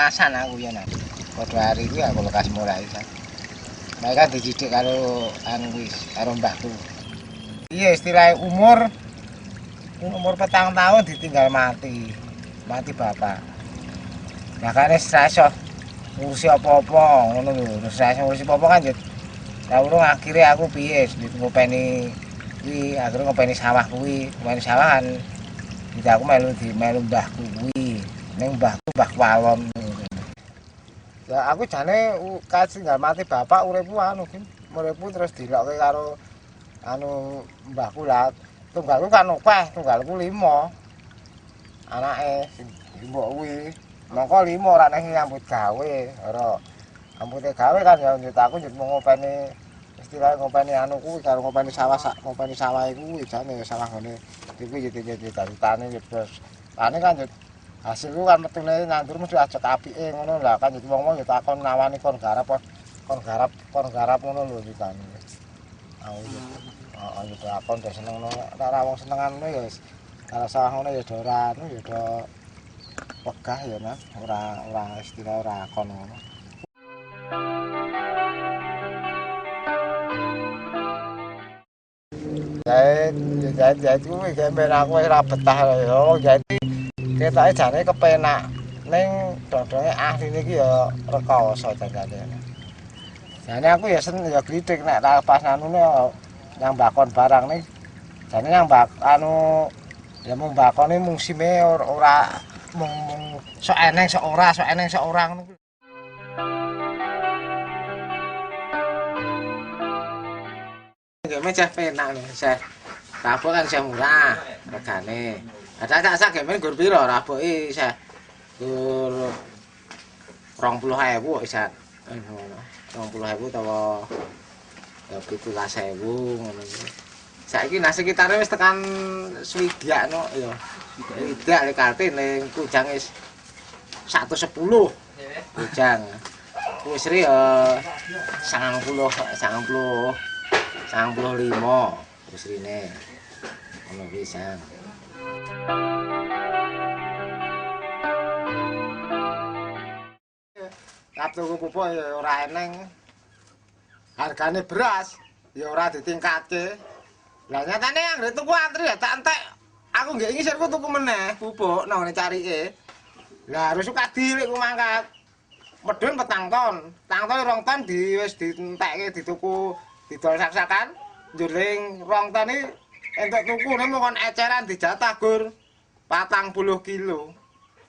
lekasan aku ya nak. Padha hari kuwi aku lekas mulai kan. Mereka dididik karo anu wis karo mbahku. Iya istilah umur 4 tahun ditinggal mati bapak. Makanya saya ngurusi apa-apa ngono lho. Saya ngurusi apa-apa kan jet. Lah urung akhire aku piye ngopeni kuwi akhire ngopeni sawah kuwi, ngopeni sawah kan aku melu mbahku kuwi. Ning mbahku mbah Walon. Ya aku jane tinggal mati bapak uripku anu Gin. Uripku terus dilokke karo anu mbahku lah. Tunggalku kan akeh, tunggalku 5. Anake sing mbok kuwi. Mongko 5 ora nek nyambut gawe, ora ambute gawe kan ya nyut aku nyut ngopeni istilah ngopeni anu kuwi karo ngopeni sawah ngopeni sawah kuwi jane sawah ngene iki ditane terus ane kan nyut hasilku kan metune nandur mesti ajak apike ngono lah kan nyut wong-wong ya takon nawani kon garap ngono lho ditane. Aku heeh yo takon do seneng ngono ora wong senengan ngono ya kalau sawah ngono ya do ora anu ya do wegah ya Mas ora istilah ora kon ngono. Jahit kuwi gambar aku ora betah lho. Jadi ketake jane kepenak. Ning dodonge ahli niki ya rekoso jane. Jane aku ya seneng ya kritik nek pas anune yang bakon barang nih. Jane yang anu ya mung bakone musime ora mung sok eneng sok ora ngono kuwi. Game cah penak lho, Seh. Rabuk kan sih murah regane. Ada sak game gur piro rabuke, Seh? Gur 20.000 isan. 20.000 utawa ya 17.000 ngono kuwi. Saiki nang sekitare wis tekan swidak no ya. Swidak lek kate ning Kujang wis 110. Kujang. Wis ri ya 95 wis rene. Ono pisang. Tuku pupuk ya ora eneng. Hargane beras ya ora ditingkatke. Lah nyatane anggere tuku antri ya tak entek. Aku nggih ngisirku tuku meneh pupuk nang ngene carike. Lah harus kadhi lek ku mangkat. Medun petang ton. Tang ton 2 ton wis dientekke dituku didol sak-sakan. Njuling 2 ton iki entuk tukune mung kon eceran dijatah gur 40 kilo.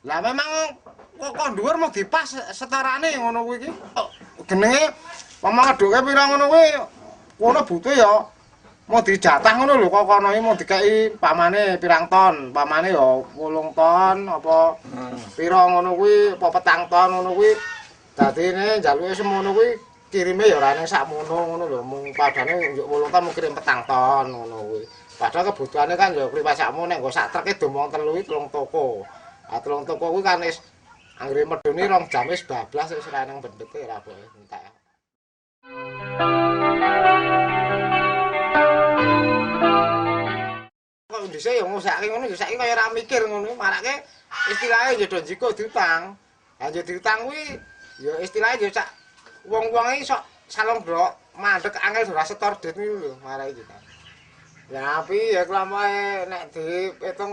Lah memang kok dhuwur mau dipas setarane ngono kuwi iki. Genenge pamang aduke pira ngono kuwi. Kono butuh ya mau dijatah ngono lho kok kono iki mau dikeki pamane pirang ton. Pamane ya 8 ton apa pira ngono kuwi apa 4 ton ngono kuwi. Dadine njaluke semono kuwi kirime ya ora ning sakmono ngono lho. Mung padane njuk 8 ton mau kirim 4 ton ngono kuwi. Padahal kebutuhane kan ya kliwat sakmono nek nggo sak treke domong 3 iki 3 toko. Ah 3 toko kuwi kan wis anggere medhuni 2 jam wis bablas wis ora nang bendete ora boleh entek. Kok dhisik ya ngusake ngono ya saiki kaya ora mikir ngono marake istilahnya ya do njiko diutang. Lah yo diutang kuwi ya istilahnya ya sak wong-wong iki sok salon brok mandek angel ora setor dit niku lho marake kita. Ya api ya kelompoke nek diitung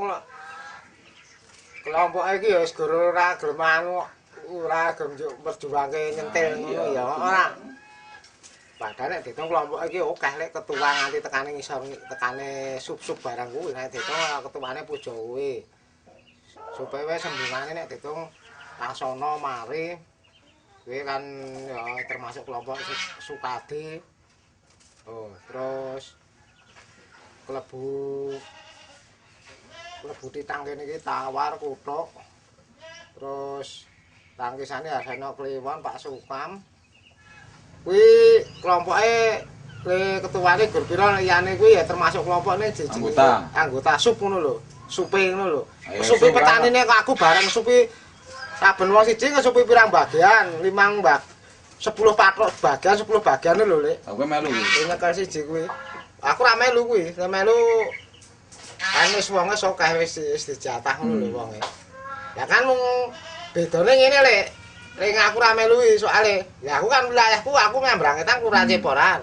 kelompok iki ya wis gur ora gelem anu ora gelem berjuangke nyentil ngono ya ora. Padahal nek diitung kelompok iki akeh lek ketua nganti tekane ngisor tekane sub-sub barang kuwi nek diitung ketuane pujo kuwi. Supaya wis sembungane nek diitung Lasono mari kuwi kan ya termasuk kelompok Sukadi. Oh, terus klebu titang kene iki tawar kuthuk. Terus tangkisane Harsana Kliwon Pak Sukam. Kuwi kelompoke ketuane gur pira liyane kuwi ya termasuk kelompokne anggota sup ngono lho. Supe ngono lho. Supe petanine kok aku bareng supe saben wong siji ngesupi pirang bagian, 5 mbak. 10 patrok bagian, 10 bagian lho, Lek. Aku melu. Nyekel siji kuwi. Aku ra melu kuwi, nek melu kan wis wonge sok kae wis dijatah ngono lho wonge. Ya kan mung bedane ngene, Lek. Ring aku ra melu soalé. Ya aku kan wilayahku aku ngambrangetan Kelurahan Ceporan.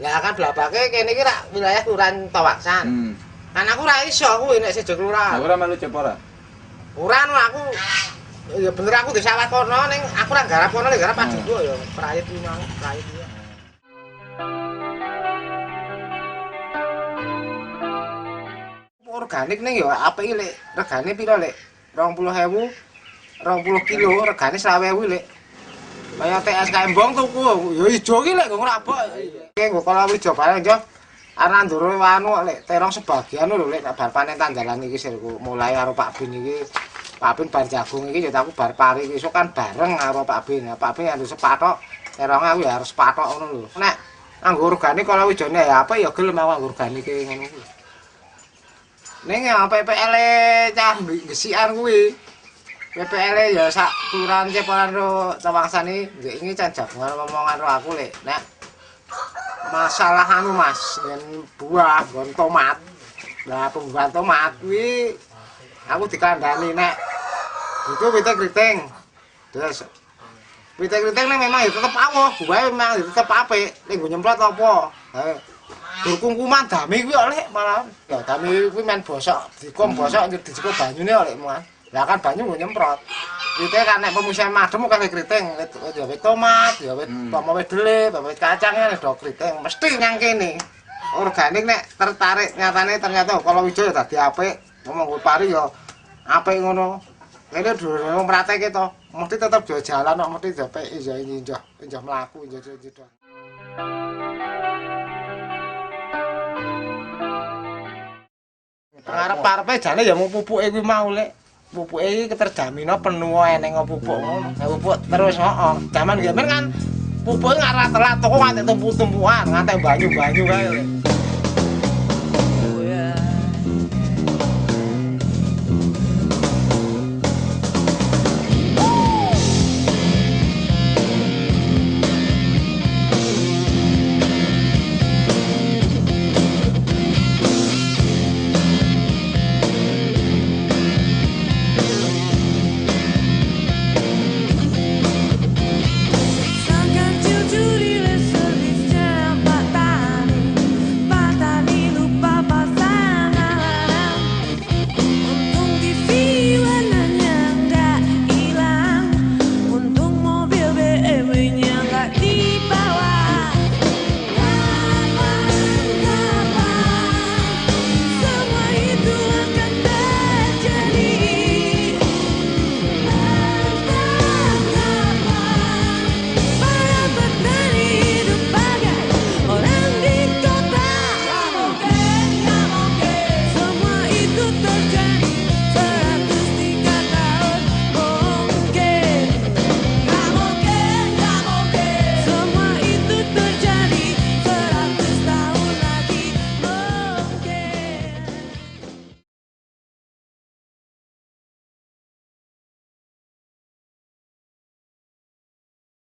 Lah kan blabake kene iki rak wilayah Kelurahan Tawaksan. Kan aku ra iso kuwi nek sejo kelurahan. Aku ora melu Ceporan. Ora anu aku ya bener aku di sawah kono ning aku ra garap kono ning garap adikku ya prayit kuwi mau prayit kuwi. Organik ning ya apike lek regane piro lek 20.000 20 kilo regane 20.000 lek. Kaya TS Kembong tuku ya ijo ki lek ora abok. Iki nggo kalawija bareng yo. Ana nduru anu lek terong sebagian lho lek bar panen tandalan iki sirku mulai karo Pak Bin iki. Pak Bin bar jagung iki ya aku bar pari esuk kan bareng karo Pak Bin. Pak Bin anu sepatok terongnya aku ya harus sepatok ngono lho. Nek anggo organik kalawijane ya apa ya gelem aku anggo organik ngono kuwi. Ning ya PPL cah gesikan kuwi. PPL ya sak kelurahan Ceporan ro Tawaksan iki can jagungan ngomongan ro aku lek nek masalah anu Mas, yen buah, nggon tomat. Lah pembuahan tomat kuwi aku dikandani nek itu wite kriting. Terus wite kriting nek memang ya tetep awoh, buahe memang tetep apik, ning nggo nyemprot apa. Heeh. Durkungkuman dami kuwi oleh malah. Ya dami kuwi men bosok, dikom bosok dijeko banyune oleh muan. Lah kan banyu nggo nyemprot. Wite kan nek pemusian madem kan kriting, ya wit tomat, ya wit tomat dele, wit kacang ya do kriting mesti nang kene. Organik nek tertarik nyatane ternyata kalau ijo ya dadi apik, ngomong pari ya apik ngono. Kene durung mrateke to, mesti tetep jalan kok mesti dapet ijo injoh mlaku injoh. Arep-arepe jane ya mung pupuke kuwi mau lek. Pupuke iki keterjamino penuh eneng pupuk ngono. Pupuk terus heeh. Jaman gemen kan pupuke ora telat toko nganti tumpu-tumpuan, nganti banyu-banyu kae.